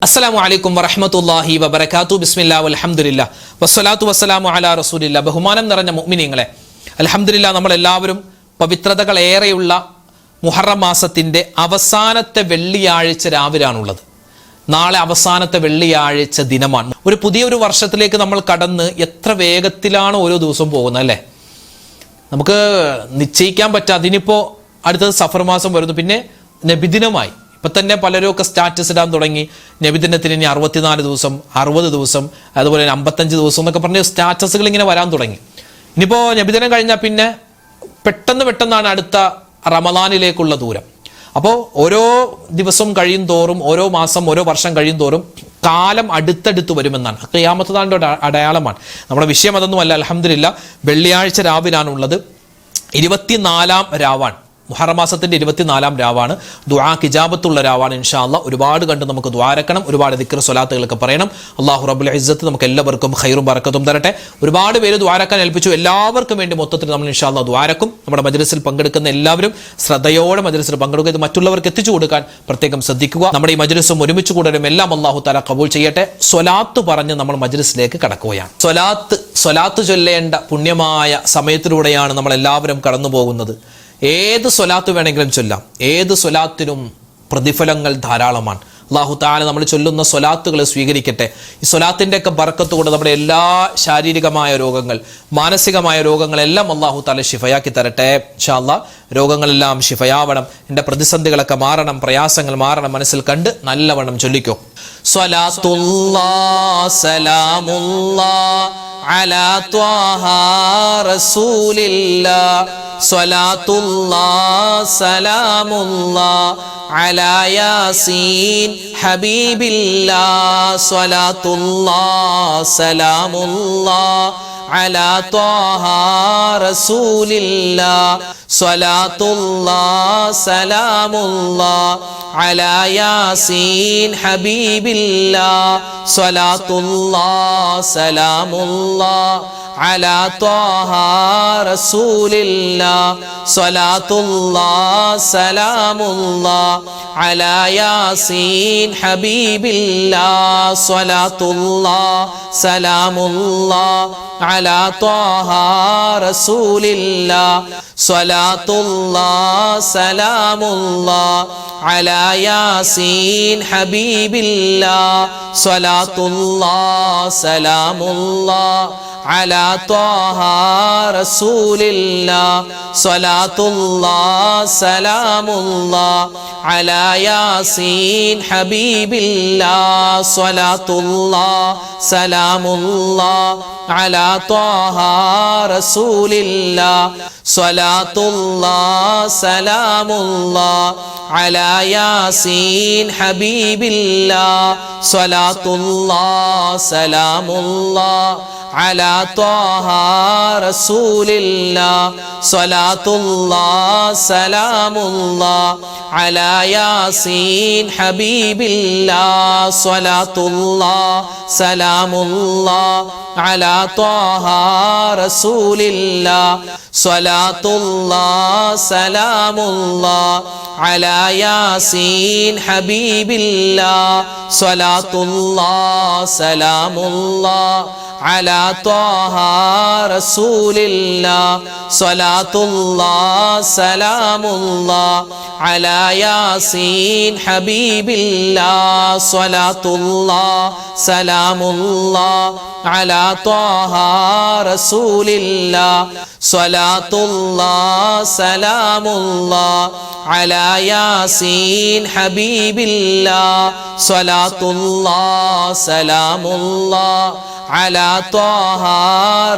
അസ്സലാമു അലൈക്കും വറഹ്മത്തുള്ളാഹി വബറകാതുഹു. ബിസ്മില്ലാഹി വൽഹംദുലില്ലാഹ് വസ്സലാത്തു വസ്സലാമു അലാ റസൂലില്ലാഹ്. ബഹുമാനം നിറഞ്ഞ മുഅ്മിനീങ്ങളെ, അൽഹംദുലില്ലാഹ്, നമ്മളെല്ലാവരും പവിത്രതകളേറെയുള്ള മുഹറം മാസത്തിൻ്റെ അവസാനത്തെ വെള്ളിയാഴ്ച രാവിലാണുള്ളത്. നാളെ അവസാനത്തെ വെള്ളിയാഴ്ച ദിനമാണ്. ഒരു പുതിയൊരു വർഷത്തിലേക്ക് നമ്മൾ കടന്ന് എത്ര വേഗത്തിലാണ് ഓരോ ദിവസവും പോകുന്നത് അല്ലേ? നമുക്ക് നിശ്ചയിക്കാൻ പറ്റാതെ ഇനിയിപ്പോൾ അടുത്തത് സഫർ മാസം വരുന്നു, പിന്നെ നബിദിനമായി. ഇപ്പം തന്നെ പലരും ഒക്കെ സ്റ്റാറ്റസ് ഇടാൻ തുടങ്ങി. നബിദിനത്തിന് ഇനി 64 ദിവസം, 60 ദിവസം, അതുപോലെ 55 ദിവസം എന്നൊക്കെ പറഞ്ഞ് സ്റ്റാറ്റസുകൾ ഇങ്ങനെ വരാൻ തുടങ്ങി. ഇനിയിപ്പോൾ നബിദിനം കഴിഞ്ഞാൽ പിന്നെ പെട്ടെന്നാണ് അടുത്ത റമദാനിലേക്കുള്ള ദൂരം. അപ്പോൾ ഓരോ ദിവസം കഴിയും തോറും, ഓരോ മാസം, ഓരോ വർഷം കഴിയും തോറും കാലം അടുത്തടുത്ത് വരുമെന്നാണ്. ഖിയാമത്ത് നാളിൻ്റെ അടയാളമാണ്. നമ്മുടെ വിഷയം അതൊന്നുമല്ല. അൽഹംദുലില്ലാഹ്, വെള്ളിയാഴ്ച രാവിലാണുള്ളത്. 24-ാം രാവാണ്. മുഹറം മാസത്തിൻ്റെ 24-ാം രാവാണ്. ദുആക്ക് ഇജാബത്തുള്ള രാവാണ്. ഇൻഷാ അല്ലാഹ് ഒരുപാട് കണ്ട് നമുക്ക് ദുആരക്കണം, ഒരുപാട് ദിക്ർ സ്വലാത്തുകളൊക്കെ പറയണം. അല്ലാഹു റബ്ബുൽ ഇസ്സത്ത് നമുക്ക് എല്ലാവർക്കും ഖൈറും ബറക്കത്തും തരട്ടെ. ഒരുപാട് പേര് ദുആരക്കാൻ ഏൽപ്പിച്ചു. എല്ലാവർക്കും വേണ്ടി മൊത്തത്തിൽ നമ്മൾ ഇൻഷാ അല്ലാഹ് ദുആരക്കും. നമ്മുടെ മജ്ലിസിൽ പങ്കെടുക്കുന്ന എല്ലാവരും ശ്രദ്ധയോടെ മജ്ലിസിൽ പങ്കെടുക്കുക. ഇത് മറ്റുള്ളവർക്ക് എത്തിച്ചു കൊടുക്കാൻ പ്രത്യേകം ശ്രദ്ധിക്കുക. നമ്മുടെ ഈ മജ്ലിസും ഒരുമിച്ച് കൂടലും എല്ലാം അല്ലാഹു തആല ഖബൂൽ ചെയ്യട്ടെ. സ്വലാത്ത് പറഞ്ഞ് നമ്മൾ മജ്ലിസിലേക്ക് കടക്കുകയാണ്. സ്വലാത്ത് ചൊല്ലേണ്ട പുണ്യമായ സമയത്തിലൂടെയാണ് നമ്മൾ എല്ലാവരും കടന്നു പോകുന്നത്. ഏത് സ്വലാത്ത് വേണമെങ്കിലും ചൊല്ലാം. ഏത് സ്വലാത്തിനും പ്രതിഫലങ്ങൾ ധാരാളമാണ്. അല്ലാഹു തആല നമ്മൾ ചൊല്ലുന്ന സ്വലാത്തുകളെ സ്വീകരിക്കട്ടെ. ഈ സ്വലാത്തിൻ്റെ ഒക്കെ ബർക്കത്ത് കൊണ്ട് നമ്മുടെ എല്ലാ ശാരീരികമായ രോഗങ്ങൾ, മാനസികമായ രോഗങ്ങളെല്ലാം അല്ലാഹു തആല ശിഫയാക്കി തരട്ടെ. ഇൻഷാ അല്ലാഹ് രോഗങ്ങളെല്ലാം ശിഫയാവണം. എൻ്റെ പ്രതിസന്ധികളൊക്കെ മാറണം, പ്രയാസങ്ങൾ മാറണം. മനസ്സിൽ കണ്ട് നല്ലവണ്ണം ചൊല്ലിക്കോ. സ്വലാത്തുല്ലാഹ് സലാമുല്ലാഹ് അലാ ത്വാഹ റസൂലില്ലാഹ്. സ്വലാത്തുല്ലാഹ് സലാമുല്ലാഹ് അലാ യാസീൻ ഹബീബില്ലാഹ്. സ്വലാത്തുല്ലാഹ് സലാമുല്ലാഹ് അലാ ത്വാഹ റസൂലില്ലാഹ്. സ്വലാത്തുല്ലാഹ് സലാമുല്ലാഹ് അലാ യാസീൻ ഹബീബില്ലാഹ്. സ്വലാത്തുല്ലാഹ് സലാമുല്ലാഹ് അലാ ത്വാഹ റസൂലില്ലാഹ്. സ്വലാത്തുല്ലാഹ് സലാമുല്ലാഹ് അലാ യാസീൻ ഹബീബില്ലാഹ്. സ്വലാത്തുല്ലാഹ് സലാമുല്ലാഹ് അലാ ത്വാഹ റസൂലില്ലാഹ്. സ്വലാത്തുല്ലാഹ് സലാമുല്ലാഹ് അലാ യാസീൻ ഹബീബില്ലാഹ്. സ്വലാത്തുല്ലാഹ് സലാമുല്ലാഹ് അലാ ത്വാഹ റസൂലില്ലാഹ്. സ്വലാത്തുല്ലാഹ് സലാമുല്ലാഹ് അലാ യാസീൻ ഹബീബില്ലാഹ്. സ്വലാത്തുല്ലാഹ് സലാമുല്ലാഹ് അലാ ത്വാഹ റസൂലില്ലാഹ്. സ്വലാത്തുല്ലാഹ് സലാമുല്ലാഹ് അലാ യാസീൻ ഹബീബില്ലാഹ്. സ്വലാത്തുല്ലാഹ് സലാമുല്ലാഹ് അലാ ത്വാഹ റസൂലില്ലാഹ്. സ്വലാത്തുല്ലാഹ് സലാമുല്ലാഹ് അലാ യാസീൻ ഹബീബില്ലാഹ്. സ്വലാത്തുല്ലാഹ് സലാമുല്ലാഹ് അലാ ത്വാഹ റസൂലില്ലാഹ്. സ്വലാത്തുല്ലാഹ് സലാമുല്ലാഹ് അലാ യാസീൻ ഹബീബില്ലാഹ്. സ്വലാത്തുല്ലാഹ് സലാമുല്ലാഹ് അലാ ത്വാഹ റസൂലില്ലാഹ്. സ്വലാത്തുല്ലാഹ് സലാമുല്ലാഹ് അലാ യാസീൻ ഹബീബില്ലാഹ്. സ്വലാത്തുല്ലാഹ് സലാമുല്ലാഹ് അലാ ത്വാഹ റസൂലില്ലാഹ്. സ്വലാത്തുല്ലാഹ് സലാമുല്ലാഹ് അലാ യാസീൻ ഹബീബില്ലാഹ്. സ്വലാത്തുല്ലാഹ് സലാമുല്ലാഹ് അലാ ത്വാഹ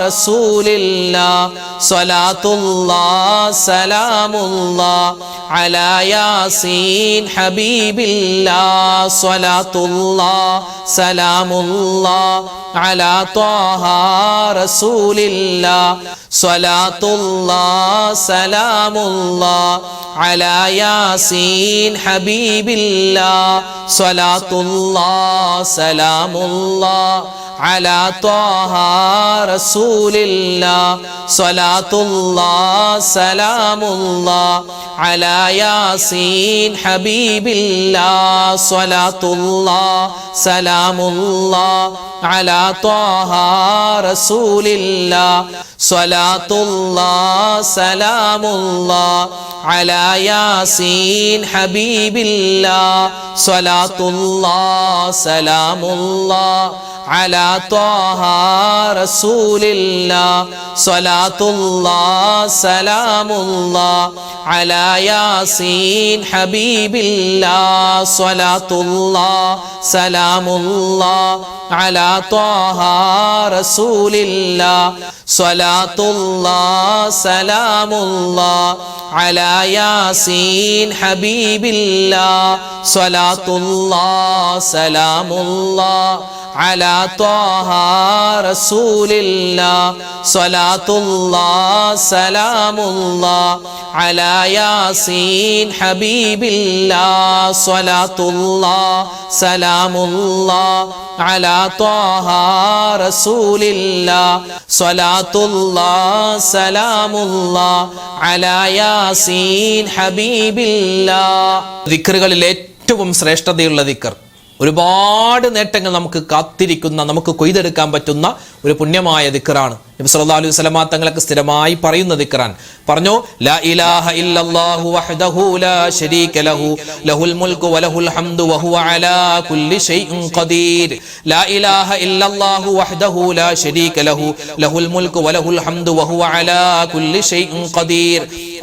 റസൂലില്ലാഹ്. സ്വലാത്തുല്ലാഹ് സലാമുല്ലാഹ് അലാ യാസീൻ ഹബീബില്ലാഹ്. സ്വലാത്തുല്ലാഹ് സലാമുല്ലാഹ് അലാ ത്വാഹ റസൂലില്ലാഹ്. സ്വലാത്തുല്ലാഹ് സലാമുല്ലാഹ് അലാ യാസീൻ ഹബീബില്ലാഹ്. സ്വലാത്തുല്ലാഹ് സലാമുല്ലാഹ് അലാ ത്വാഹ ത്വാഹാ റസൂലില്ലാഹ് സ്വലാത്തുല്ലാഹ് സലാമുല്ലാഹ് അലാ യാസീൻ ഹബീബില്ലാഹ് സ്വലാത്തുല്ലാഹ് സലാമുല്ലാഹ് അലാ ത്വാഹാ റസൂലില്ലാഹ് സ്വലാത്തുല്ലാഹ് സലാമുല്ലാഹ് അലാ യാസീൻ ഹബീബില്ലാഹ് സ്വലാത്തുല്ലാഹ് സലാമുല്ലാഹ് അലാ ത്വാഹാ റസൂലില്ലാഹ് സ്വലാത്തുല്ലാഹ് സലാമുല്ലാഹ് അലാ യാസീൻ ഹബീബില്ലാഹ് സ്വലാത്തുല്ലാഹ് സലാമുല്ലാഹ് അലാ ത്വാഹാ റസൂലില്ലാഹ് സ്വലാത്തുല്ലാഹ് സലാമുല്ലാഹ് അലാ യാസീൻ ഹബീബില്ലാഹ് സ്വലാത്തുല്ലാഹ് സലാമുല്ലാഹ് അലാ ത്വാഹാ റസൂലില്ലാഹ് സ്വലാത്തുല്ലാഹ് സലാമുല്ലാഹ് അലാ യാസീൻ ഹബീബില്ലാഹ് സ്വലാത്തുല്ലാഹ് സലാമുല്ലാഹ് അലാ ത്വാഹാ റസൂലില്ലാഹ് സ്വലാത്തുല്ലാഹ് സലാമുല്ലാഹ് അലാ യാസീൻ ഹബീബില്ലാഹ്. ദിക്റുകളിൽ ഏറ്റവും ശ്രേഷ്ഠതയുള്ള ദിക്ർ, ഒരുപാട് നേട്ടങ്ങൾ നമുക്ക് കാത്തിരിക്കുന്ന, നമുക്ക് കൊയ്തെടുക്കാൻ പറ്റുന്ന ഒരു പുണ്യമായ ദിക്റാണ്. നബി സല്ലല്ലാഹു അലൈഹി വസല്ലമ തങ്ങൾക്ക് സ്ഥിരമായി പറയുന്ന ദിക്റാൻ പറഞ്ഞു, ലാ ഇലാഹ ഇല്ലല്ലാഹു വഹ്ദഹു ലാ ശരീക ലഹു ലഹുൽ മുൽക്കു വലഹുൽ ഹംദു വഹുവ അലാ കുല്ലി ഷൈഇൻ ഖദീർ. ലാ ഇലാഹ ഇല്ലല്ലാഹു വഹ്ദഹു ലാ ശരീക ലഹു ലഹുൽ മുൽക്കു വലഹുൽ ഹംദു വഹുവ അലാ കുല്ലി ഷൈഇൻ ഖദീർ.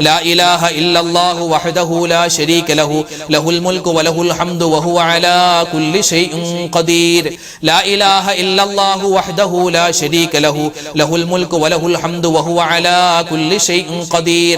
ലാ ഇലാഹ ഇല്ലല്ലാഹു വഹ്ദഹു ലാ ശരീക ലഹു ലഹുൽ മുൽക്കു വലഹുൽ ഹംദു വഹുവ അലാ കുല്ലി ഷൈഇൻ ഖദീർ. ലാ ഇലാഹ ഇല്ലല്ലാഹു വഹ്ദഹു ലാ ശരീക ലഹു ലഹുൽ മുൽക്കു വലഹുൽ ഹംദു വഹുവ അലാ കുല്ലി ഷൈഇൻ ഖദീർ.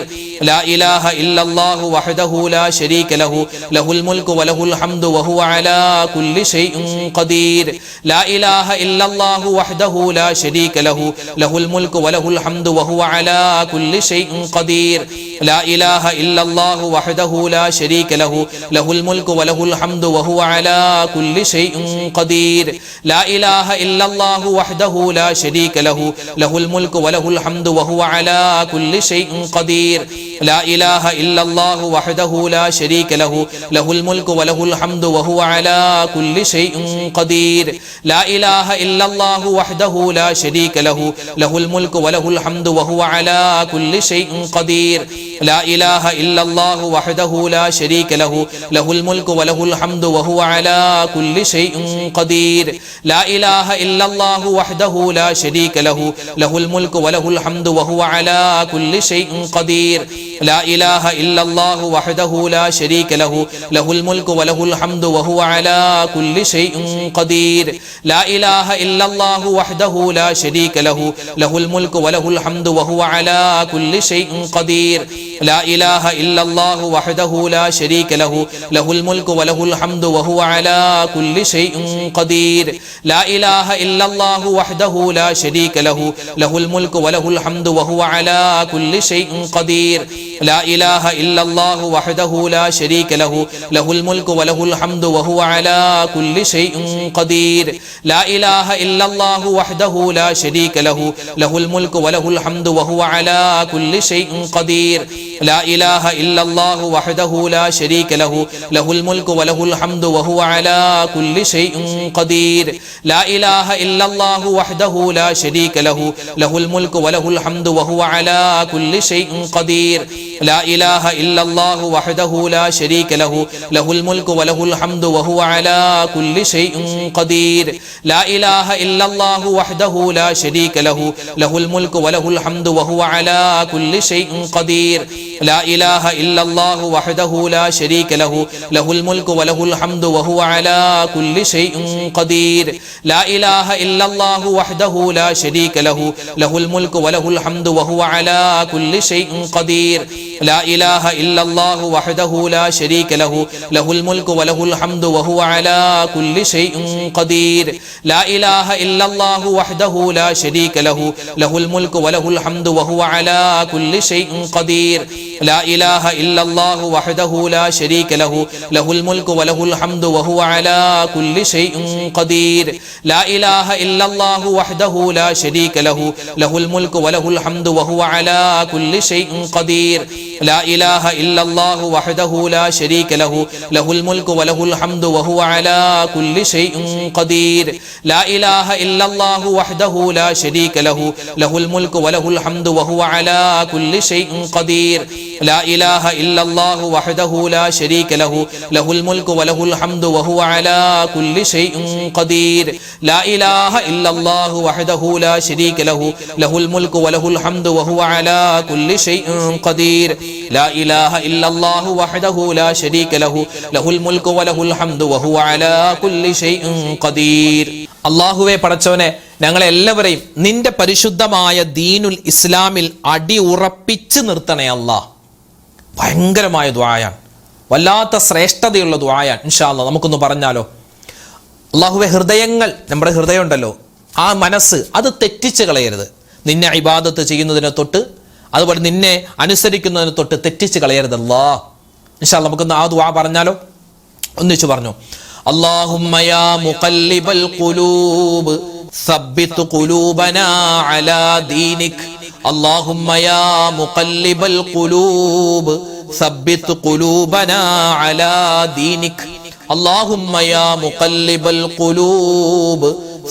ലാ ഇലാഹ ഇല്ലല്ലാഹു വഹ്ദഹു ലാ ശരീക ലഹു ലഹുൽ മുൽക്കു വലഹുൽ ഹംദു വഹുവ അലാ കുല്ലി ഷൈഇൻ ഖദീർ. ലാ ഇലാഹ ഇല്ലല്ലാഹു വഹ്ദഹു ലാ ശരീക ലഹു ലഹുൽ മുൽക്കു വലഹുൽ ഹംദു വഹുവ അലാ കുല്ലി ഷൈഇൻ ഖദീർ. ലാ ഇലാഹ ഇല്ലല്ലാഹു വഹ്ദഹു ലാ ശരീക ലഹു ലഹുൽ മുൽക്കു വലഹുൽ ഹംദു വഹുവ അലാ കുല്ലി ഷൈഇൻ ഖദീർ. ലാ ഇലാഹ ഇല്ലല്ലാഹു വഹ്ദഹു ലാ ശരീക ലഹു ലഹുൽ മുൽക്കു വലഹുൽ ഹംദു വഹുവ അലാ കുല്ലി ഷൈഇൻ ഖദീർ. ലാ ഇലാഹ ഇല്ലല്ലാഹു വഹ്ദഹു ലാ ശരീക ലഹു ലഹുൽ മുൽക്കു വലഹുൽ ഹംദു വഹുവ അലാ കുല്ലി ഷൈഇൻ ഖദീർ. ലാ ഇലാഹ ഇല്ലല്ലാഹു വഹ്ദഹു ലാ ശരീക ലഹു ലഹുൽ മുൽക്കു വലഹുൽ ഹംദു വഹുവ അലാ കുല്ലി ഷൈഇൻ ഖദീർ. ലാ ഇലാഹ ഇല്ലല്ലാഹു വഹ്ദഹു ലാ ശരീക ലഹു ലഹുൽ മുൽക്കു വലഹുൽ ഹംദു വഹുവ അലാ കുല്ലി ഷൈഇൻ ഖദീർ. ലാ ഇലാഹ ഇല്ലല്ലാഹു വഹ്ദഹു ലാ ശരീക ലഹു ലഹുൽ മുൽക്കു വലഹുൽ ഹംദു വഹുവ അലാ കുല്ലി ഷൈഇൻ ഖദീർ. ലാ ഇലാഹ ഇല്ലല്ലാഹു വഹ്ദഹു ലാ ശരീക ലഹു ലഹുൽ മുൽക്കു വലഹുൽ ഹംദു വഹുവ അലാ കുല്ലി ഷൈഇൻ ഖദീർ. ലാ ഇലാഹ ഇല്ലല്ലാഹു വഹ്ദഹു ലാ ശരീക ലഹു ലഹുൽ മുൽക്കു വലഹുൽ ഹംദു വഹുവ അലാ കുല്ലി ഷൈഇൻ ഖദീർ. ലാ ഇലാഹ ഇല്ലല്ലാഹു വഹ്ദഹു ലാ ശരീക ലഹു ലഹുൽ മുൽക്കു വലഹുൽ ഹംദു വഹുവ അലാ കുല്ലി ഷൈഇൻ ഖദീർ. ലാ ഇലാഹ ഇല്ലല്ലാഹു വഹ്ദഹു ലാ ശരീക ലഹു ലഹുൽ മുൽക്കു വലഹുൽ ഹംദു വഹുവ അലാ കുല്ലി ഷൈഇൻ ഖദീർ. ലാ ഇലാഹ ഇല്ലല്ലാഹു വഹ്ദഹു ലാ ശരീക ലഹു ലഹുൽ മുൽക്കു വലഹുൽ ഹംദു വഹുവ അലാ കുല്ലി ഷൈഇൻ ഖദീർ. ലാ ഇലാഹ ഇല്ലല്ലാഹു വഹ്ദഹു ലാ ശരീക ലഹു ലഹുൽ മുൽക്കു വലഹുൽ ഹംദു വഹുവ അലാ കുല്ലി ഷൈഇൻ ഖദീർ. ലാ ഇലാഹ ഇല്ലല്ലാഹു വഹ്ദഹു ലാ ശരീക ലഹു ലഹുൽ മുൽക്കു വലഹുൽ ഹംദു വഹുവ അലാ കുല്ലി ഷൈഇൻ ഖദീർ. ലാ ഇലാഹ ഇല്ലല്ലാഹു വഹ്ദഹു ലാ ശരീക ലഹു ലഹുൽ മുൽക്കു വലഹുൽ ഹംദു വഹുവ അലാ കുല്ലി ഷൈഇൻ ഖദീർ. ലാ ഇലാഹ ഇല്ലല്ലാഹു വഹ്ദഹു ലാ ശരീക ലഹു ലഹുൽ മുൽക്കു വലഹുൽ ഹംദു വഹുവ അലാ കുല്ലി ഷൈഇൻ ഖദീർ. ലാ ഇലാഹ ഇല്ലല്ലാഹു വഹ്ദഹു ലാ ശരീക ലഹു ലഹുൽ മുൽക്കു വലഹുൽ ഹംദു വഹുവ അലാ കുല്ലി ഷൈഇൻ ഖദീർ. ലാ ഇലാഹ ഇല്ലല്ലാഹു വഹ്ദഹു ലാ ശരീക ലഹു ലഹുൽ മുൽക്കു വലഹുൽ ഹംദു വഹുവ അലാ കുല്ലി ഷൈഇൻ ഖദീർ. ലാ ഇലാഹ ഇല്ലല്ലാഹു വഹ്ദഹു ലാ ശരീക ലഹു ലഹുൽ മുൽക്കു വലഹുൽ ഹംദു വഹുവ അലാ കുല്ലി ഷൈഇൻ ഖദീർ. ലാ ഇലാഹ ഇല്ലല്ലാഹു വഹ്ദഹു ലാ ശരീക ലഹു ലഹുൽ മുൽക്കു വലഹുൽ ഹംദു വഹുവ അലാ കുല്ലി ഷൈഇൻ ഖദീർ. ലാ ഇലാഹ ഇല്ലല്ലാഹു വഹ്ദഹു ലാ ശരീക ലഹു ലഹുൽ മുൽക്കു വലഹുൽ ഹംദു വഹുവ അലാ കുല്ലി ഷൈഇൻ ഖദീർ. ലാ ഇലാഹ ഇല്ലല്ലാഹു വഹ്ദഹു ലാ ശരീക ലഹു ലഹുൽ മുൽക്കു വലഹുൽ ഹംദു വഹുവ على كل شيء قدير لا إله إلا الله وحده لا شريك له له الملك وله الحمد وهو على كل شيء قدير لا إله إلا الله وحده لا شريك له له الملك وله الحمد وهو على كل شيء قدير لا إله إلا الله وحده لا شريك له له الملك وله الحمد وهو على كل شيء قدير لا إله إلا الله وحده لا شريك له له الملك وله الحمد وهو على كل شيء قدير لا إله إلا الله وحده لا شريك له له الملك وله الحمد وهو على كل شيء قدير لا إله إلا الله وحده لا شريك له له الملك وله الحمد وهو على كل شيء قدير അല്ലാഹുവേ പടച്ചവനെ ഞങ്ങളെല്ലാവരെയും നിന്റെ പരിശുദ്ധമായ ദീനുൽ ഇസ്ലാമിൽ അടിയുറപ്പിച്ച് നിർത്തണേ അല്ലാഹ്. ഭയങ്കരമായ ദുആയാണ്, വല്ലാത്ത ശ്രേഷ്ഠതയുള്ള ദുആയാണ്. ഇൻഷാ അല്ലാഹ് നമുക്കൊന്ന് പറഞ്ഞാലോ. അല്ലാഹുവേ, ഹൃദയങ്ങൾ, നമ്മുടെ ഹൃദയം ഉണ്ടല്ലോ, ആ മനസ്സ് അത് തെറ്റിച്ച് കളയരുത്. നിന്നെ ഇബാദത്ത് ചെയ്യുന്നതിനെ തൊട്ട് അതുപോലെ നിന്നെ അനുസരിക്കുന്നതിനെ തൊട്ട് തെറ്റിച്ച് കളയരുത് അല്ലാഹ്. ഇൻഷാ അല്ലാഹ് നമുക്കൊന്ന് ആ ദുആ പറഞ്ഞാലോ. ഒന്നിച്ചു പറഞ്ഞു. اللهم يا مقلب القلوب ثبت قلوبنا على دينك اللهم يا مقلب القلوب ثبت قلوبنا على دينك اللهم يا مقلب القلوب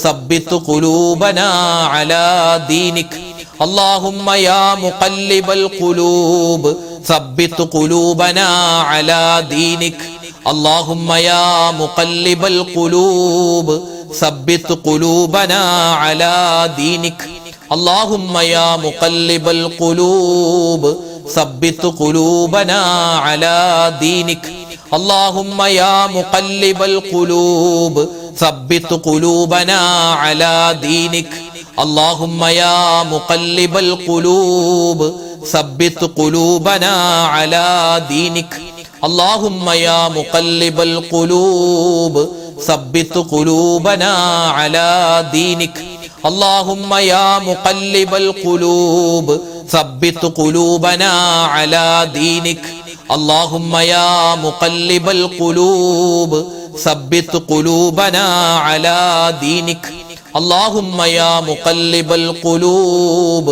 ثبت قلوبنا على دينك اللهم يا مقلب القلوب ثبت قلوبنا على دينك اللهم يا مقلب القلوب ثبت قلوبنا على دينك اللهم يا مقلب القلوب ثبت قلوبنا على دينك اللهم يا مقلب القلوب ثبت قلوبنا على دينك اللهم يا مقلب القلوب ثبت قلوبنا على دينك اللهم يا مقلب القلوب ثبت قلوبنا على دينك اللهم يا مقلب القلوب ثبت قلوبنا على دينك اللهم يا مقلب القلوب ثبت قلوبنا على دينك اللهم يا مقلب القلوب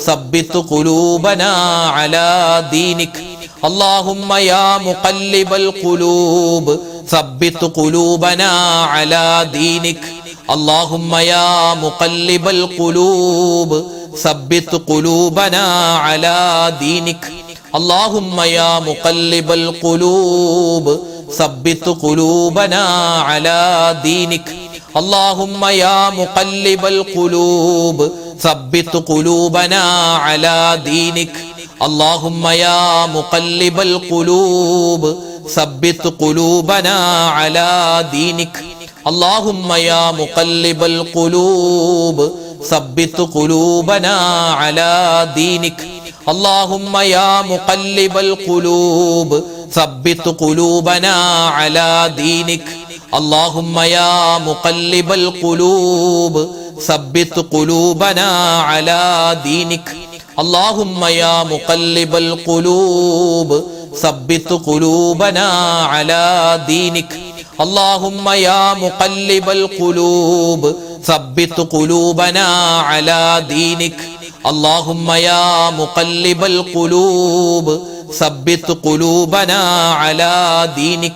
ثبت قلوبنا على دينك اللهم يا مقلب القلوب ثبت قلوبنا على دينك اللهم يا مقلب القلوب ثبت قلوبنا على دينك اللهم يا مقلب القلوب ثبت قلوبنا على دينك اللهم يا مقلب القلوب ثبت قلوبنا على دينك اللهم يا مقلب القلوب ثبت قلوبنا على دينك اللهم يا مقلب القلوب ثبت قلوبنا على دينك اللهم يا مقلب القلوب ثبت قلوبنا على دينك اللهم يا مقلب القلوب ثبت قلوبنا على دينك اللهم يا مقلب القلوب ثبت قلوبنا على دينك اللهم يا مقلب القلوب ثبت قلوبنا على دينك اللهم يا مقلب القلوب ثبت قلوبنا على دينك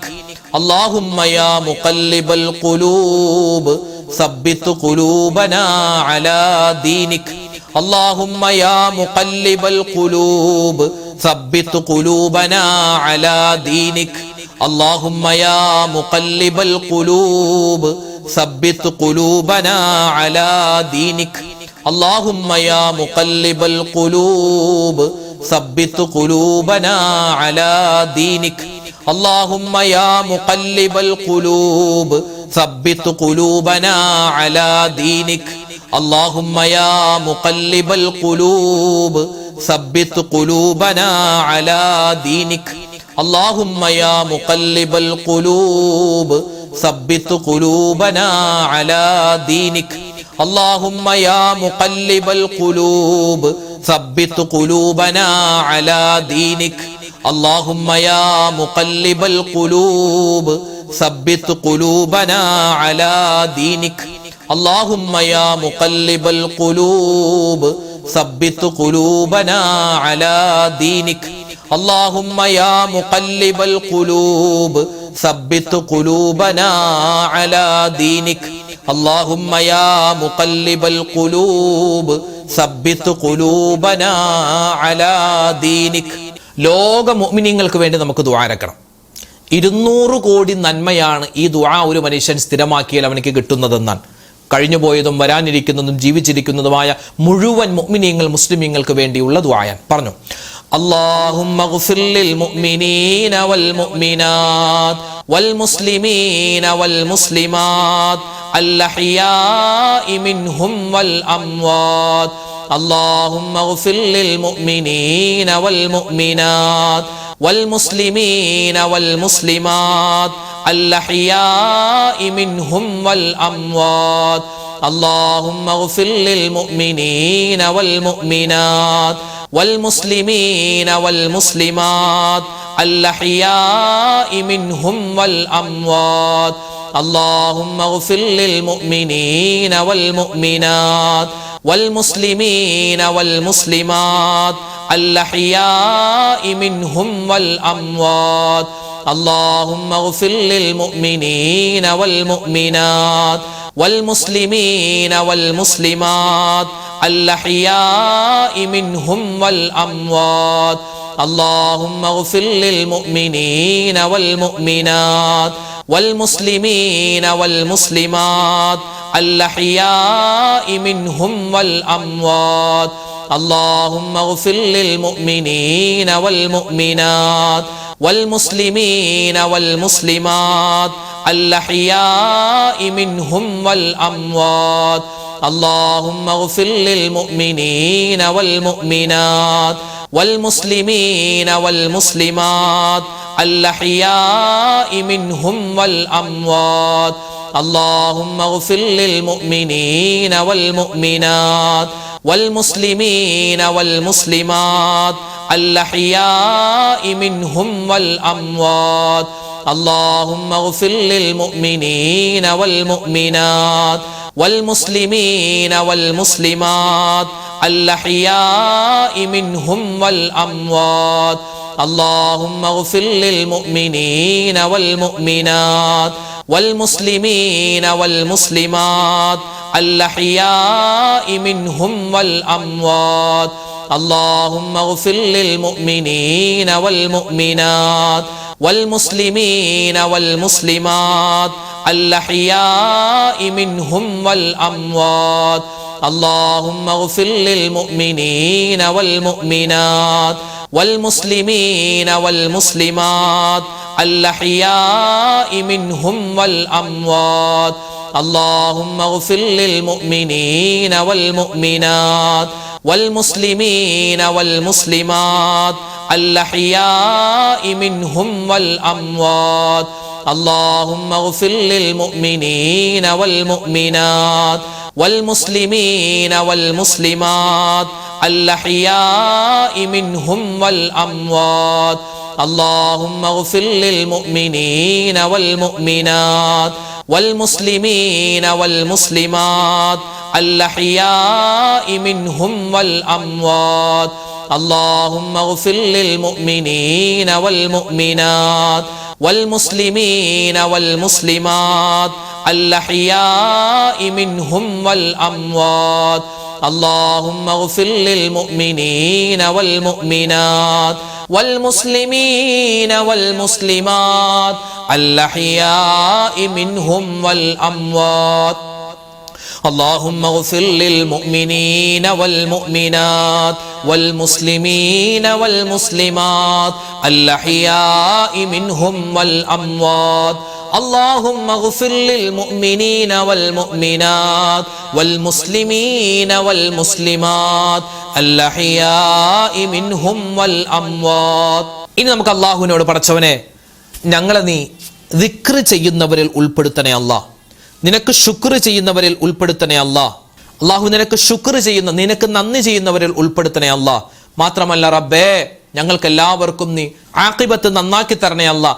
اللهم يا مقلب القلوب ثبت قلوبنا على دينك اللهم يا مقلب القلوب ثبت قلوبنا على دينك اللهم يا مقلب القلوب ثبت قلوبنا على دينك اللهم يا مقلب القلوب ثبت قلوبنا على دينك اللهم يا مقلب القلوب ثبت قلوبنا على دينك اللهم يا مقلب القلوب ثبت قلوبنا على دينك اللهم يا مقلب القلوب ثبت قلوبنا على دينك اللهم يا مقلب القلوب ثبت قلوبنا على دينك اللهم يا مقلب القلوب സബ്ബിത് ഖുലൂബനാ അലാ ദീനിക്. اللهم يا مقلب القلوب ثبت قلوبنا على دينك. اللهم يا مقلب القلوب ثبت قلوبنا على دينك. اللهم يا مقلب القلوب ثبت قلوبنا على دينك. ലോക മുഅ്മിനീങ്ങൾക്ക് വേണ്ടി നമുക്ക് ദുആ ഇറക്കണം. 200 കോടി നന്മയാണ് ഈ ദുആ ഒരു മനുഷ്യൻ സ്ഥിരമാക്കിയാൽ അവനക്ക് കിട്ടുന്നതെന്നാണ്. കഴിഞ്ഞുപോയതും വരാനിരിക്കുന്നതും ജീവിച്ചിരിക്കുന്നതുമായ മുഴുവൻ മുഅ്മിനീങ്ങൾ മുസ്ലിമീങ്ങൾക്ക് വേണ്ടിയുള്ള ദുആയാണ്. പറഞ്ഞു, അല്ലാഹുമ്മ ഗ്ഫിർ ലിൽ മുഅ്മിനീന വൽ മുഅ്മിനാത്ത് വൽ മുസ്ലിമീന വൽ മുസ്ലിമാത്ത് അൽഅഹ്യാഇ മിൻഹും വൽ അംവാത്ത്. അല്ലാഹുമ്മ ഗ്ഫിർ ലിൽ മുഅ്മിനീന വൽ മുഅ്മിനാത്ത് വൽ മുസ്ലിമീന വൽ മുസ്ലിമാത്ത് الأحياء منهم والأموات. اللهم اغفر للمؤمنين والمؤمنات والمسلمين والمسلمات الأحياء منهم والأموات. اللهم اغفر للمؤمنين والمؤمنات والمسلمين والمسلمات الأحياء منهم والأموات. اللهم اغفر للمؤمنين والمؤمنات والمسلمين والمسلمات الأحياء منهم والأموات. اللهم اغفر للمؤمنين والمؤمنات والمسلمين والمسلمات الأحياء منهم والأموات. اللهم اغفر للمؤمنين والمؤمنات والمسلمين والمسلمات الأحياء منهم والأموات. اللهم اغفر للمؤمنين والمؤمنات والمسلمين والمسلمات الأحياء منهم والأموات. اللهم اغفر للمؤمنين والمؤمنات والمسلمين والمسلمات الأحياء منهم والأموات. اللهم اغفر للمؤمنين والمؤمنات والمسلمين والمسلمات الأحياء منهم والأموات. اللهم اغفر للمؤمنين والمؤمنات والمسلمين والمسلمات الأحياء منهم والأموات. اللهم اغفر للمؤمنين والمؤمنات والمسلمين والمسلمات الأحياء منهم والأموات. اللهم اغفر للمؤمنين والمؤمنات والمسلمين والمسلمات الأحياء منهم والأموات. اللهم اغفر للمؤمنين والمؤمنات والمسلمين والمسلمات الأحياء منهم والأموات. اللهم اغفر للمؤمنين والمؤمنات والمسلمين والمسلمات الأحياء منهم والأموات. اللهم اغفر للمؤمنين والمؤمنات والمسلمين والمسلمات الأحياء منهم والأموات. اللهم اغفر للمؤمنين والمؤمنات والمسلمين والمسلمات الأحياء منهم والأموات. اللهم اغفر للمؤمنين والمؤمنات والمسلمين والمسلمات الأحياء منهم والأموات. اللهم اغفر للمؤمنين والمؤمنات والمسلمين والمسلمات الأحياء منهم والأموات. اللهم اغفر للمؤمنين والمؤمنات والمسلمين والمسلمات الأحياء منهم والأموات. ഇനി നമുക്ക് അല്ലാഹുവിനോട് പടച്ചവനെ ഞങ്ങളെ നീ ദിക്ർ ചെയ്യുന്നവരിൽ ഉൾപ്പെടുത്തണേ അല്ലാഹ്, നിനക്ക് ശുക്ർ ചെയ്യുന്നവരിൽ ഉൾപ്പെടുത്തണേ അല്ലാഹ്. അല്ലാഹു നിനക്ക് ശുക്ർ ചെയ്യുന്ന, നിനക്ക് നന്ദി ചെയ്യുന്നവരിൽ ഉൾപ്പെടുത്തണേ അല്ലാഹ്. മാത്രമല്ല റബ്ബേ, ഞങ്ങൾക്ക് എല്ലാവർക്കും നീ ആഖിബത്ത് നന്നാക്കി തരണേ അല്ലാഹ്,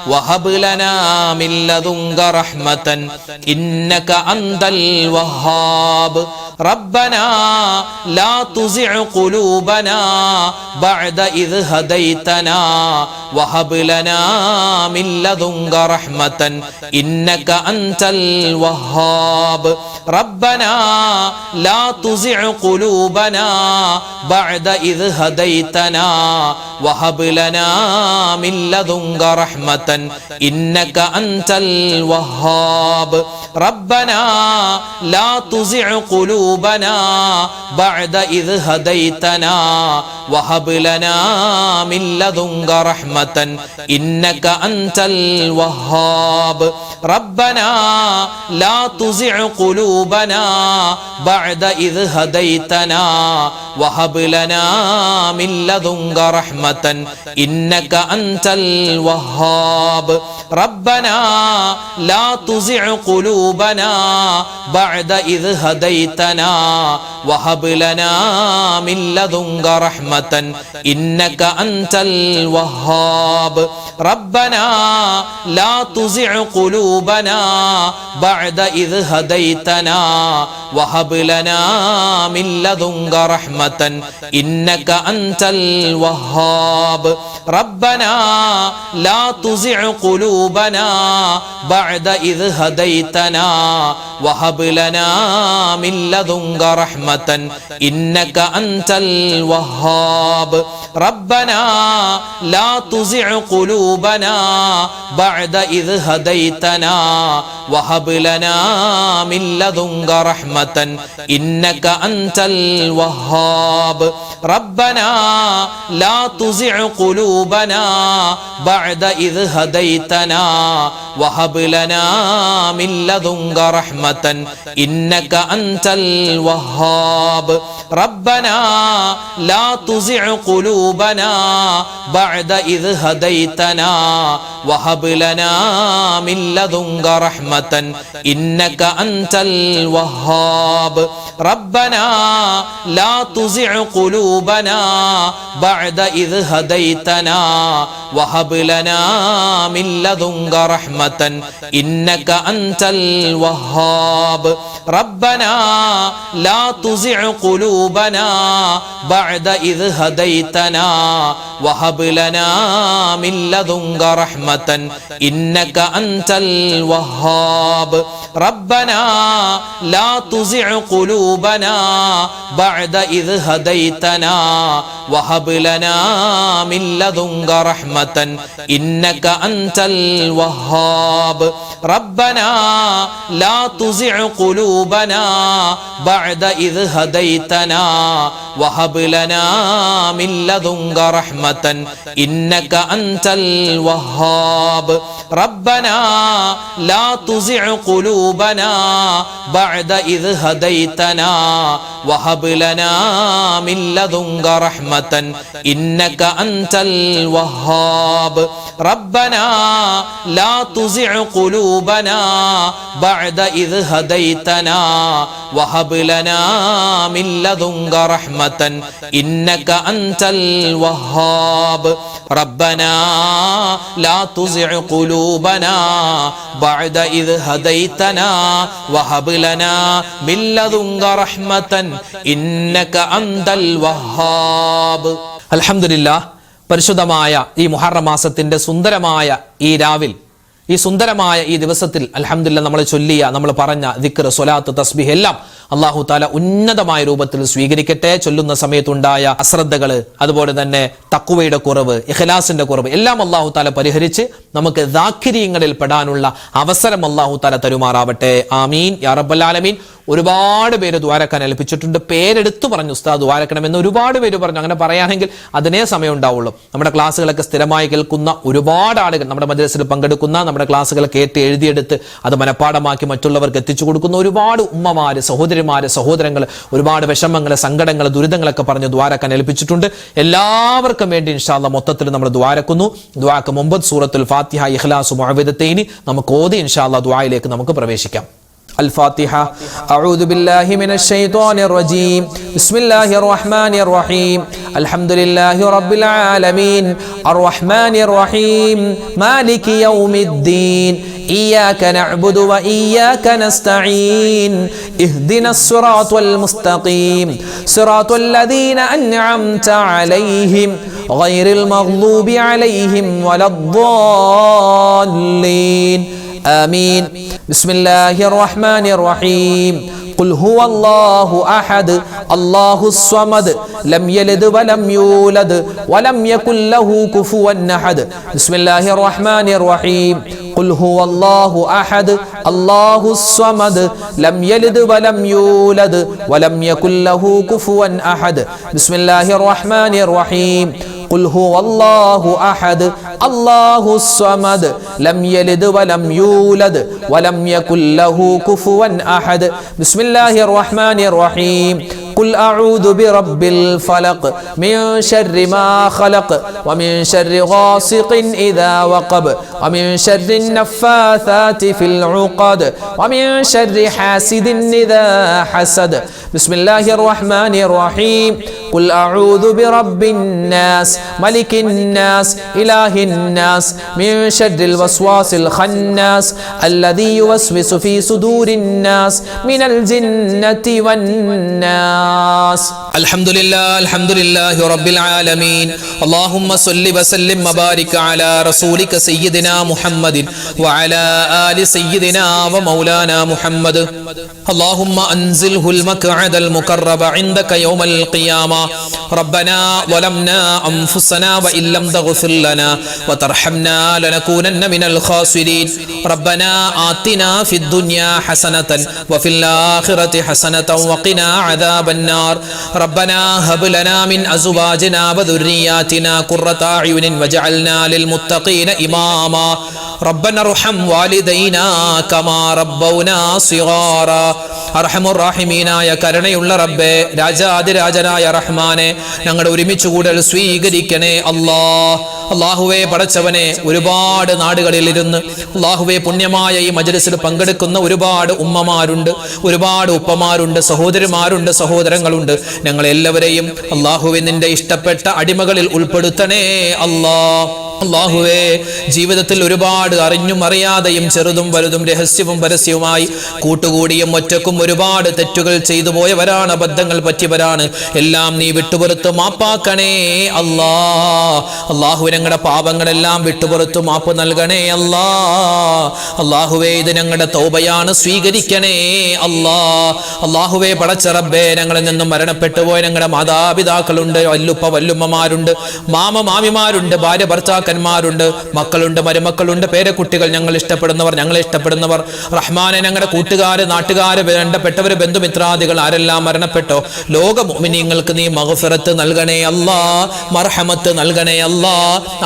وهب لنا من لدنك رحمة إنك أنت الوهاب ربنا لا تزغ قلوبنا بعد إذ هديتنا وهب لنا من لدنك رحمة إنك أنت الوهاب ربنا لا تزغ قلوبنا بعد إذ هديتنا وهب لنا من لدنك رحمة إنك أنت الوهاب ربنا لا تزغ قلوبنا بعد إذ هديتنا وهب لنا من لدنك رحمة إنك أنت الوهاب ربنا لا تزغ قلوبنا بعد إذ هديتنا وهب لنا من لدنك رحمة إنك أنت الوهاب ربنا لا تزغ قلوبنا بعد إذ هديتنا وهب لنا من لدنك رحمة إنك أنت الوهاب ربنا لا تزغ قلوبنا بعد إذ هديتنا وهب لنا من لدنك رحمة إنك أنت الوهاب ربنا لا تزغ قلوبنا بعد إذ هديتنا وهب لنا من لدنك رحمة إنك أنت الوهاب ربنا لا تزغ قلوبنا بعد إذ هديتنا وهب لنا من لدنك رحمة إنك أنت الوهاب ربنا لا تزغ قلوبنا بعد إذ هديتنا وهب لنا من لدنك رحمة إنك أنت الوهاب ربنا لا تزغ قلوبنا بعد إذ هديتنا وهب لنا من لدنك رحمة إنك أنت الوهاب ربنا لا تزغ قلوبنا بعد إذ هديتنا وهب لنا من لدنك رحمة إنك أنت الوهاب ربنا لا تزغ قلوبنا بعد إذ هديتنا وهب لنا من لدنك رحمة إنك أنت الوهاب ربنا لا تزغ قلوبنا بعد إذ هديتنا وهب لنا من لدنك رحمة إنك أنت الوهاب ربنا لا تزغ قلوبنا بعد إذ هديتنا وهب لنا من لدنك رحمة إنك أنت الوهاب ربنا لا تزغ قلوبنا بعد إذ هديتنا وهب لنا من لدنك رحمة إنك أنت الوهاب ربنا لا تزغ قلوبنا بعد إذ هديتنا وهب لنا من لدنك رحمة إنك أنت الوهاب ربنا لا تزغ قلوبنا بعد إذ هديتنا وهب لنا من لدنك رحمة إنك أنت الوهاب الحمد لله പരിശുദ്ധമായ ഈ മുഹറം മാസത്തിന്റെ സുന്ദരമായ ഈ രാവിൽ ഈ സുന്ദരമായ ഈ ദിവസത്തിൽ അൽഹംദുലില്ലാഹ് നമ്മൾ ചൊല്ലിയ നമ്മൾ പറഞ്ഞ ദിക്ർ സ്വലാത്ത് തസ്ബീഹ് എല്ലാം അല്ലാഹു തആല ഉന്നതമായ രൂപത്തിൽ സ്വീകരിക്കട്ടെ. ചൊല്ലുന്ന സമയത്തുണ്ടായ അശ്രദ്ധകൾ, അതുപോലെ തന്നെ തഖ്വയുടെ കുറവ്, ഇഖ്ലാസിന്റെ കുറവ് എല്ലാം അല്ലാഹു തആല പരിഹരിച്ച് നമുക്ക് ദാക്കിരീങ്ങളിൽ പെടാനുള്ള അവസരം അല്ലാഹു തആല തരുമാറാവട്ടെ. ആമീൻ യാ റബ്ബൽ ആലമീൻ. ഒരുപാട് പേര് ദ്വാരക്കാൻ ഏൽപ്പിച്ചിട്ടുണ്ട്. പേരെടുത്തു പറഞ്ഞു ഉസ്താദ് ദ്വാരക്കണമെന്ന് ഒരുപാട് പേര് പറഞ്ഞു. അങ്ങനെ പറയുകയാണെങ്കിൽ അതിനേ സമയം ഉണ്ടാവുള്ളൂ. നമ്മുടെ ക്ലാസ്സുകളൊക്കെ സ്ഥിരമായി കേൾക്കുന്ന ഒരുപാട് ആളുകൾ, നമ്മുടെ മജ്‌ലിസിൽ പങ്കെടുക്കുന്ന, നമ്മുടെ ക്ലാസ്സുകൾ കേട്ട് എഴുതിയെടുത്ത് അത് മനഃപ്പാഠമാക്കി മറ്റുള്ളവർക്ക് എത്തിച്ചു കൊടുക്കുന്ന ഒരുപാട് ഉമ്മമാര്, സഹോദരിമാര്, സഹോദരങ്ങൾ ഒരുപാട് വിഷമങ്ങൾ, സങ്കടങ്ങൾ, ദുരിതങ്ങളൊക്കെ പറഞ്ഞ് ദ്വാരക്കാൻ ഏൽപ്പിച്ചിട്ടുണ്ട്. എല്ലാവർക്കും വേണ്ടി ഇൻഷാ അല്ലാഹ് മൊത്തത്തിൽ നമ്മൾ ദ്വാരക്കുന്നു. ദ്വാക്ക് മുമ്പ് സൂറത്തുൽ ഫാത്തിഹ, ഇഖ്ലാസ്, മുഅവ്വിദത്തൈനി നമുക്ക് ഓതി ഇൻഷാ അല്ലാഹ് ദ്വായിലേക്ക് നമുക്ക് പ്രവേശിക്കാം. الفاتحة. أعوذ بالله من الشيطان الرجيم. بسم الله الرحمن الرحيم. അൽഹംദുലില്ലാഹി റബ്ബിൽ ആലമീൻ അർറഹ്മാനിർ റഹീം മാലികി യൗമിദ്ദീൻ إياك نعبد وإياك نستعين اهدنا الصراط المستقيم صراط الذين أنعمت عليهم غير المغضوب عليهم ولا الضالين آمين بسم الله الرحمن الرحيم قل هو الله أحد الله الصمد لم يلد ولم يولد ولم يكن له كفوا أحد بسم الله الرحمن الرحيم قل هو الله أحد الله الصمد لم يلد ولم يولد ولم يكن له كفوا أحد بسم الله الرحمن الرحيم قل هو الله أحد الله الصمد لم يلد ولم يولد ولم يكن له كفوا أحد بسم الله الرحمن الرحيم قل أعوذ برب الفلق من شر ما خلق ومن شر غاسق إذا وقب ومن شر النفاثات في العقد ومن شر حاسد إذا حسد بسم الله الرحمن الرحيم قل أعوذ برب الناس ملك الناس إله الناس من شر الوسواس الخناس الذي يوسوس في صدور الناس من الجنة والناس الحمد لله رب العالمين اللهم صل وسلم وبارك على رسولك سيدنا محمد وعلى آل سيدنا ومولانا محمد اللهم أنزله المقعد المقرب عندك يوم القيامة ربنا ظلمنا أنفسنا وإن لم تغفر لنا وترحمنا لنكونن من الخاسرين ربنا آتنا في الدنيا حسنة وفي الآخرة حسنة وقنا عذاب النار ربنا هب لنا من أزواجنا وذرياتنا قرة أعين واجعلنا للمتقين إماما ربنا ارحم والدينا كما ربونا صغارا അർഹമുർ റഹീമീനായ കരുണയുള്ള റബ്ബേ, രാജാതിരാജനായ റഹ്മാനെ, ഞങ്ങളുടെ ഒരുമിച്ച് കൂടൽ സ്വീകരിക്കണേ അല്ലാഹുവേ. പടച്ചവനെ, ഒരുപാട് നാടുകളിൽ ഇരുന്ന് അല്ലാഹുവേ പുണ്യമായ ഈ മജ്‌ലിസിൽ പങ്കെടുക്കുന്ന ഒരുപാട് ഉമ്മമാരുണ്ട്, ഒരുപാട് ഉപ്പമാരുണ്ട്, സഹോദരിമാരുണ്ട്, സഹോദരങ്ങളുണ്ട്. ഞങ്ങളെല്ലാവരെയും അല്ലാഹുവേ നിന്റെ ഇഷ്ടപ്പെട്ട അടിമകളിൽ ഉൾപ്പെടുത്തണേ അല്ലാഹുവേ. ജീവിതത്തിൽ ഒരുപാട് അറിഞ്ഞും അറിയാതെയും ചെറുതും വലുതും രഹസ്യവും പരസ്യവുമായി കൂട്ടുകൂടിയും ഒറ്റക്കും ഒരുപാട് തെറ്റുകൾ ചെയ്തു പോയവരാണ്, അബദ്ധങ്ങൾ പറ്റിയവരാണ്. എല്ലാം നീ വിട്ടുപുറത്ത് മാപ്പാക്കണേ അല്ലാഹുവേ. ഞങ്ങളുടെ പാപങ്ങളെല്ലാം വിട്ടുപുറത്ത് മാപ്പ് നൽകണേ അല്ലാഹുവേ. ഇത് ഞങ്ങളുടെ തൗബയാണ്, സ്വീകരിക്കണേ അല്ലാഹുവേ. പടച്ച റബ്ബേ, ഞങ്ങളിൽ നിന്നും മരണപ്പെട്ടു പോയ ഞങ്ങളുടെ മാതാപിതാക്കളുണ്ട്, വല്ലുപ്പ വല്ലുമ്മമാരുണ്ട്, മാമ മാമിമാരുണ്ട്, ഭാര്യ ഭർത്താക്കന്മാരുണ്ട്, മക്കളുണ്ട്, മരുമക്കളുണ്ട്, പേരക്കുട്ടികൾ, ഞങ്ങൾ ഇഷ്ടപ്പെടുന്നവർ, ഞങ്ങളെ ഇഷ്ടപ്പെടുന്നവർ. റഹ്മാനെ, ഞങ്ങളുടെ കൂട്ടുകാര്, നാട്ടുകാര്, വേണ്ടപ്പെട്ടവര്, ബന്ധുമിത്രാദികൾ ആരെല്ലാം മരണപ്പെട്ടോ ലോക മുഅ്മിനീങ്ങൾക്ക് നീ മഗ്ഫിറത്ത് നൽകണേ മർഹമത്ത് നൽകണേ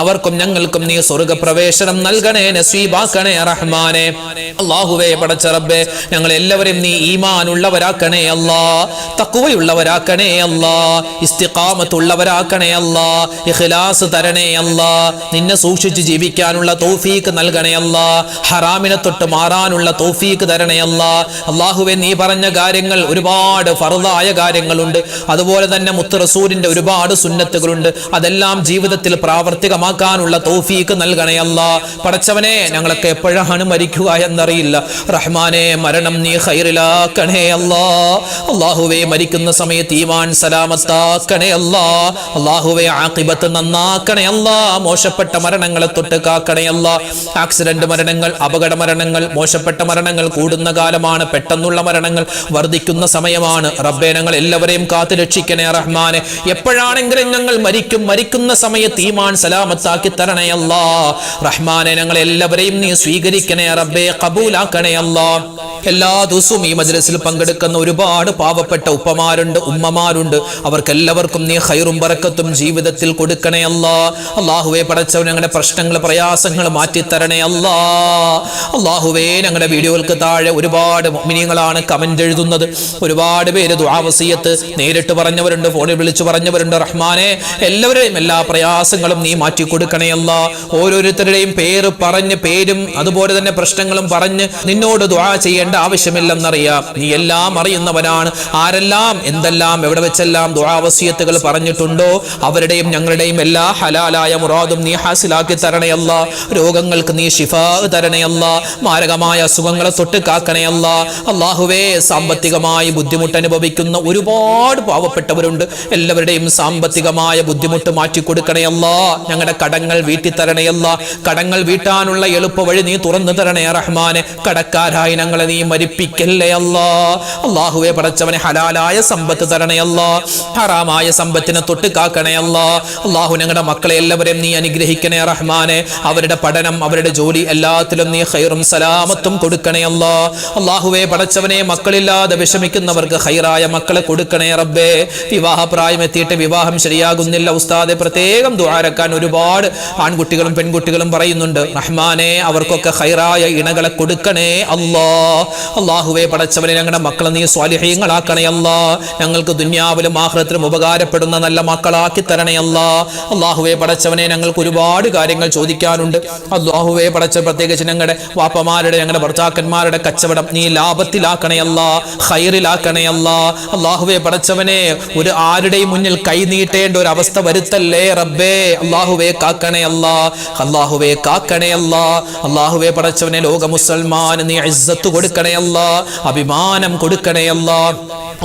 അവർക്കും ഞങ്ങൾക്കും നീ സ്വർഗ്ഗപ്രവേശനം നൽകണേ, നസീബാക്കണേ റഹ്മാനെ. അല്ലാഹുവേ, പടച്ച റബ്ബേ, ഞങ്ങൾ എല്ലാവരും നീ ഈമാൻ ഉള്ളവരാക്കണേ തഖ്വയുള്ളവരാക്കണേ ഇസ്തിഖാമത്തുള്ളവരാക്കണേ ഇഖ്ലാസ് തരണേ നിന്നെ സൂക്ഷിച്ച് ജീവിക്കാനുള്ള തൗഫീഖ് നൽകണേ ഹറാമിനെ തൊട്ട് മാറാനുള്ള തൗഫീഖ് തരണേ അല്ലാഹുവേ. നീ പറഞ്ഞ കാര്യങ്ങൾ ഒരുപാട് ഫർദായ കാര്യങ്ങളുണ്ട്, അതുപോലെ തന്നെ മുത്ത് റസൂലിന്റെ ഒരുപാട് സുന്നത്തുകളുണ്ട്. അതെല്ലാം ജീവിതത്തിൽ പ്രാവർത്തികമാക്കാനുള്ള തൗഫീഖ് നൽകണേ പടച്ചവനെ, ഞങ്ങളൊക്കെ എപ്പോഴാണ് മരിക്കുക എന്നറിയില്ല റഹ്മാനെ. മരണം നീ ഖൈറിലാക്കണേ അല്ലാഹുവേ. മരിക്കുന്ന സമയത്ത് ഈമാൻ സലാമത്താക്കണേ അല്ലാഹുവേ. ആഖിബത്ത് നന്നാക്കണേ മോശപ്പെട്ട മരണങ്ങളെ തൊട്ട് കാക്കണേ ആക്സിഡന്റ് മരണങ്ങൾ, അപകട മരണങ്ങൾ, മോശപ്പെട്ട മരണങ്ങൾ കൂടുന്ന കാലമാണ്, പെട്ടെന്നുള്ള മരണങ്ങൾ വർദ്ധിക്കുന്ന സമയമാണ്. റബ്ബേ, ഞങ്ങൾ എല്ലാവരെയും കാത്തു രക്ഷിക്കണേ റഹ്മാനെ. എപ്പോഴാണെങ്കിലും ഞങ്ങൾ മരിക്കുന്ന സമയത്ത് ഈമാൻ സലാമത്താക്കി തരണേ റഹ്മാനെ. ഞങ്ങൾ എല്ലാവരെയും നീ സ്വീകരിക്കണേ റബ്ബേ, ഖബൂലാക്കണേ എല്ലാ ദിവസവും ഈ മജ്‌ലിസിൽ പങ്കെടുക്കുന്ന ഒരുപാട് പാവപ്പെട്ട ഉപ്പമാരുണ്ട്, ഉമ്മമാരുണ്ട്. അവർക്കെല്ലാവർക്കും നീ ഖൈറും ബറക്കത്തും ജീവിതത്തിൽ കൊടുക്കണേ അല്ലാഹുവേ. പടച്ചവൻ, ഞങ്ങളുടെ പ്രശ്നങ്ങൾ, പ്രയാസങ്ങൾ മാറ്റിത്തരണേ അല്ലാഹുവേ. ഞങ്ങളുടെ വീഡിയോകൾക്ക് താഴെ ഒരുപാട് മുഅ്മിനീങ്ങളാണ് കമന്റ് എഴുതുന്നത്. ഒരുപാട് പേര് ദുആ വസിയത്ത് നേരിട്ട് പറഞ്ഞവരുണ്ട്, ഫോണിൽ വിളിച്ചു പറഞ്ഞവരുണ്ട്. റഹ്മാനെ, എല്ലാവരെയും എല്ലാ പ്രയാസങ്ങളും നീ മാറ്റി കൊടുക്കണേ ഓരോരുത്തരുടെയും പേര് പറഞ്ഞ്, പേരും അതുപോലെ തന്നെ പ്രശ്നങ്ങളും പറഞ്ഞ് നിന്നോട് ദുആ ചെയ്യേണ്ട ചെയ്യേണ്ട ആവശ്യമില്ലെന്നറിയാം. നീ എല്ലാം അറിയുന്നവനാണ്. ആരെല്ലാം എന്തെല്ലാം എവിടെ വെച്ചെല്ലാം ദുആ വസിയത്തുകൾ പറഞ്ഞിട്ടുണ്ടോ അവരുടെയും ഞങ്ങളുടെയും എല്ലാ ഹലാലായ മുറാദും നീ ഹാസിലാക്കി തരണേ അല്ലാ. രോഗങ്ങൾക്ക് നീ ശിഫാ തരണേ അല്ലാ. മാരകമായ അസുഖങ്ങളെ തൊട്ട് കാക്കണേ അല്ലാ. അല്ലാഹുവേ, സാമ്പത്തികമായി ബുദ്ധിമുട്ട് അനുഭവിക്കുന്ന ഒരുപാട് പാവപ്പെട്ടവരുണ്ട്. എല്ലാവരുടെയും സാമ്പത്തികമായ ബുദ്ധിമുട്ട് മാറ്റിക്കൊടുക്കണേ അല്ലാ. ഞങ്ങളുടെ കടങ്ങൾ വീട്ടി തരണേ അല്ലാ. കടങ്ങൾ വീട്ടാനുള്ള എളുപ്പ വഴി നീ തുറന്നു തരണേ റഹ്മാനെ. കടക്കാരായി ഞങ്ങളെ നീ മരിപ്പിക്കല്ലേ അല്ലാ. അല്ലാഹുവേ, പടച്ചവനെ ഹലാലായ സമ്പത്ത് തരണേ അല്ലാ. ഹറാമായ സമ്പത്തിനെ തൊട്ട് കാക്കണേ അല്ലാ. അല്ലാഹു, ഞങ്ങളുടെ മക്കളെ എല്ലാവരെയും നീ അനുഗ്രഹിക്കണേ റഹ്മാനെ. അവരുടെ പഠനം, അവരുടെ ജോലി എല്ലാത്തിലും നീ ഖൈറും സലാമത്തും കൊടുക്കണേ അല്ലാ. അല്ലാഹുവേ, പടച്ചവനെ, മക്കളില്ലാതെ വിഷമിക്കുന്നവർക്ക് ഖൈറായ മക്കളെ കൊടുക്കണേ റബ്ബേ. വിവാഹപ്രായം എത്തിയിട്ട് വിവാഹം ശരിയാകുന്നില്ല ഉസ്താദെ, പ്രത്യേകം ദുആരക്കാൻ ഒരുപാട് ആൺകുട്ടികളും പെൺകുട്ടികളും പറയുന്നുണ്ട്. റഹ്മാനെ, അവർക്കൊക്കെ ഖൈറായ ഇണകളെ കൊടുക്കണേ അല്ലാ. അല്ലാഹുവേ, പടച്ചവനെ, ഞങ്ങളുടെ മക്കളെ നീ സ്വാലിഹീങ്ങളാക്കണേ അല്ലാ. ഞങ്ങൾക്ക് ദുനിയാവിലും ആഖിറത്തിലും ഉപകാരപ്പെടുന്ന നല്ല മക്കളാക്കി തരണേ അല്ലാ. അല്ലാഹുവേ, പടച്ചവനെ, ഞങ്ങൾക്ക് ഒരുപാട് കാര്യങ്ങൾ ചോദിക്കാനുണ്ട്. അല്ലാഹുവേ, പടച്ച പ്രത്യേകിച്ച് ഞങ്ങളുടെ വാപ്പമാരുടെ, ഞങ്ങളുടെ ഭർത്താക്കന്മാരുടെ കച്ചവടം നീ ലാഭത്തിലാക്കണേ അല്ലാ, ഖൈറിലാക്കണേ അല്ലാ. അല്ലാഹുവേ, പടച്ചവനെ, ഒരു ആരുടെയും മുന്നിൽ കൈ നീട്ടേണ്ട ഒരു അവസ്ഥ വരുത്തല്ലേ റബ്ബേ. അല്ലാഹുവേ, കാക്കണേ അല്ലാ. അല്ലാഹുവേ, കാക്കണേ അല്ലാ. അല്ലാഹുവേ, പടച്ചവനെ, ലോക മുസൽമാന് നീ ഇസ്സത്ത് കൊടുക്കണേ അല്ലാ, അഭിമാനം കൊടുക്കണേ അല്ലാ.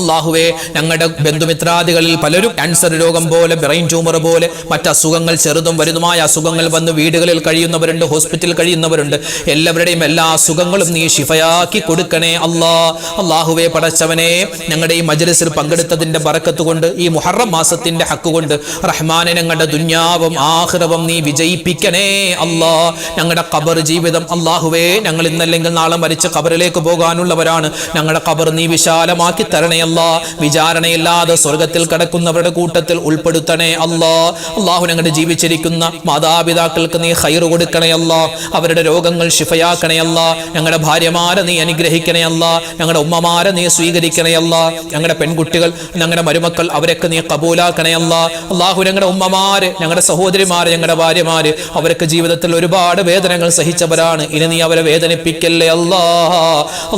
അല്ലാഹുവേ, ഞങ്ങളുടെ ബന്ധുമിത്രാദികളിൽ പലരും ക്യാൻസർ രോഗം പോലെ, ബ്രെയിൻ ട്യൂമർ പോലെ മറ്റ് അസുഖങ്ങൾ, ചെറുതും വലുതുമായ അസുഖങ്ങൾ വന്ന് വീടുകളിൽ കഴിയുന്നവരുണ്ട്, ഹോസ്പിറ്റലിൽ കഴിയുന്നവരുണ്ട്. എല്ലാവരുടെയും എല്ലാ അസുഖങ്ങളും നീ ശിഫയാക്കി കൊടുക്കണേ അല്ലാ. അല്ലാഹുവേ, പടച്ചവനെ, ഞങ്ങളുടെ ഈ മജ്‌ലിസിൽ പങ്കെടുത്തതിന്റെ ബറക്കത്ത് കൊണ്ട്, ഈ മുഹറം മാസത്തിന്റെ ഹക്ക് കൊണ്ട് റഹ്മാനെ, ഞങ്ങളുടെ ദുനിയാവും ആഖിറവും നീ വിജയിപ്പിക്കണേ അല്ലാ. ഞങ്ങളുടെ ഖബർ ജീവിതം, അല്ലാഹുവേ, ഞങ്ങൾ ഇന്നല്ലെങ്കിൽ നാളെ മരിച്ച് ഖബറിലേക്ക് പോകാനുള്ളവരാണ്. ഞങ്ങളുടെ ഖബർ നീ വിശാലമാക്കി തരണേ അല്ലാ. വിചാരണയില്ലാതെ സ്വർഗത്തിൽ കടക്കുന്നവരുടെ കൂട്ടത്തിൽ ഉൾപ്പെടുത്തണേ അല്ലാ. അല്ലാഹു, ഞങ്ങളുടെ ജീവിച്ചിരിക്കുന്ന മാതാപിതാക്കൾക്ക് നീ ഖൈർ കൊടുക്കണേ അല്ലാ. അവരുടെ രോഗങ്ങൾ ശിഫയാക്കണേ അല്ലാ. ഞങ്ങളുടെ ഭാര്യമാരെ നീ അനുഗ്രഹിക്കണേ അല്ലാ. ഞങ്ങളുടെ ഉമ്മമാരെ നീ സ്വീകരിക്കണേ അല്ലാ. ഞങ്ങളുടെ പെൺകുട്ടികൾ, ഞങ്ങളുടെ മരുമക്കൾ, അവരൊക്കെ നീ കബൂലാക്കണേ അല്ലാ. അല്ലാഹു, ഞങ്ങളുടെ ഉമ്മമാര്, ഞങ്ങളുടെ സഹോദരിമാര്, ഞങ്ങളുടെ ഭാര്യമാര്, അവരൊക്കെ ജീവിതത്തിൽ ഒരുപാട് വേദനകൾ സഹിച്ചവരാണ്. ഇനി നീ അവരെ വേദനിപ്പിക്കല്ലേ അല്ലാ.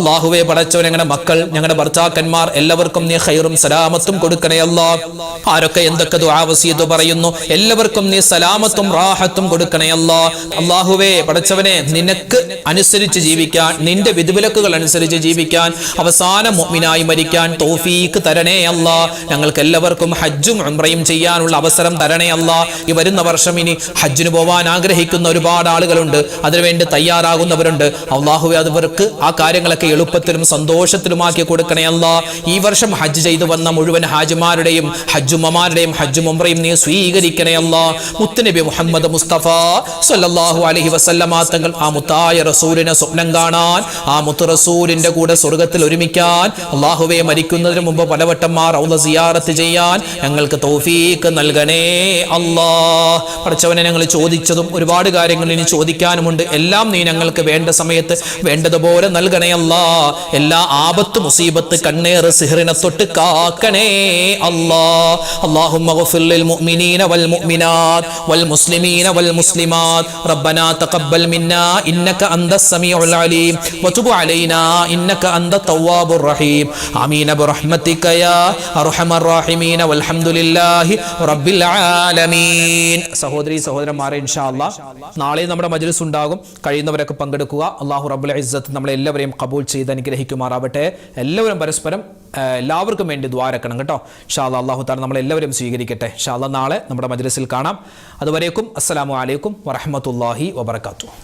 അല്ലാഹുവേ, പടച്ചവൻ, ഞങ്ങളുടെ മക്കൾ, ഞങ്ങളുടെ ഭർത്താക്കന്മാർ എല്ലാവർക്കും നീ ഖൈറും സലാമത്തും കൊടുക്കണേ അല്ലാ. ആരൊക്കെ എന്തൊക്കെ ദുആ വസിയത്ത് പറയുന്നു എല്ലാവർക്കും നീ സലാമത്തും റാഹത്തും കൊടുക്കണേ അല്ലാ. അല്ലാഹുവേ, പടച്ചവനെ, നിനക്ക് അനുസരിച്ച് ജീവിക്കാൻ, നിന്റെ വിധിവിലക്കുകൾ അനുസരിച്ച് ജീവിക്കാൻ, അവസാനം മുഅ്മിനായി മരിക്കാൻ തൗഫീഖ് തരണേ അല്ലാ. ഞങ്ങൾക്ക് എല്ലാവർക്കും ഹജ്ജും ഉംറയും ചെയ്യാനുള്ള അവസരം തരണേ അല്ലാ. ഈ വരുന്ന വർഷം ഇനി ഹജ്ജിന് പോവാൻ ആഗ്രഹിക്കുന്ന ഒരുപാട് ആളുകളുണ്ട്, അതിനുവേണ്ടി തയ്യാറാകുന്നവരുണ്ട്. അല്ലാഹുവേ, അവർക്ക് ആ കാര്യങ്ങളൊക്കെ എളുപ്പത്തിലും സന്തോഷത്തിലുമാക്കി കൊടുക്കണേ അല്ലാ. ഈ വർഷം ഹജ്ജ് ചെയ്തു വന്ന മുഴുവൻ ഹാജിമാരുടെയും ഹജ്ജുമ്മമാരുടെയും ഹജ്ജും ഉംറയും നീ സ്വീകരിക്കണേ അല്ലാ. മുത്തുനബി മുഹമ്മദ് മുസ്തഫ സല്ലല്ലാഹു അലൈഹി വസല്ലമ തങ്ങൾ ആ മുത്തായ റസൂലിനെ സ്വപ്നം കാണാൻ, ആ മുത്തു റസൂലിന്റെ കൂടെ സ്വർഗ്ഗത്തിൽ ഒരുമിക്കാൻ, അല്ലാഹുവേ, മരിക്കുന്നതിന് മുമ്പ് പലവട്ടം ആ റൗള സിയാറത്ത് ചെയ്യാൻ ഞങ്ങൾക്ക് തൗഫീഖ് നൽകണേ അല്ലാ. പടച്ചവനെ, ഞങ്ങൾ ചോദിച്ചതും ഒരുപാട് കാര്യങ്ങൾ ഇനി ചോദിക്കാനുമുണ്ട്. എല്ലാം നീ ഞങ്ങൾക്ക് വേണ്ട സമയത്ത് വേണ്ടതുപോലെ നൽകണേ അല്ലാ. എല്ലാ ആപത്ത്, മുസീബത്ത്, കണ്ണേറ്, സിഹ്റിനെ തൊട്ട് കാക്കണേ അല്ലാ. اللهم اغفر للمؤمنين والمؤمنات والمسلمين والمسلمات ربنا تقبل منا إنك أنت السميع العليم وتب علينا إنك أنت التواب الرحيم آمين برحمتك يا أرحم الراحمين والحمد لله رب العالمين. സഹോദരി സഹോദരന്മാരെ, ഇൻഷാ അല്ലാഹ് നാളെ നമ്മുടെ മജ്‌ലിസ് ഉണ്ടാകും. കഴിയുന്നവരൊക്കെ പങ്കെടുക്കുക. അല്ലാഹു റബ്ബുൽ ഇസ്സത്ത് നമ്മളെല്ലാവരെയും ഖബൂൽ ചെയ്ത് അനുഗ്രഹിക്കുമാറാവട്ടെ. എല്ലാവരും പരസ്പരം എല്ലാവർക്കും വേണ്ടി ദ്വാരക്കണം കേട്ടോ. ഇൻഷാ അല്ലാഹ് അല്ലാഹു തആല നമ്മളെല്ലാവരും സ്വീകരിക്കട്ടെ. ഇൻഷാ അല്ലാഹ് നാളെ നമ്മുടെ മജ്‌ലിസിൽ കാണാം. അതുവരേക്കും അസ്സലാമു അലൈക്കും വറഹ്മത്തുള്ളാഹി വബറകാതുഹു.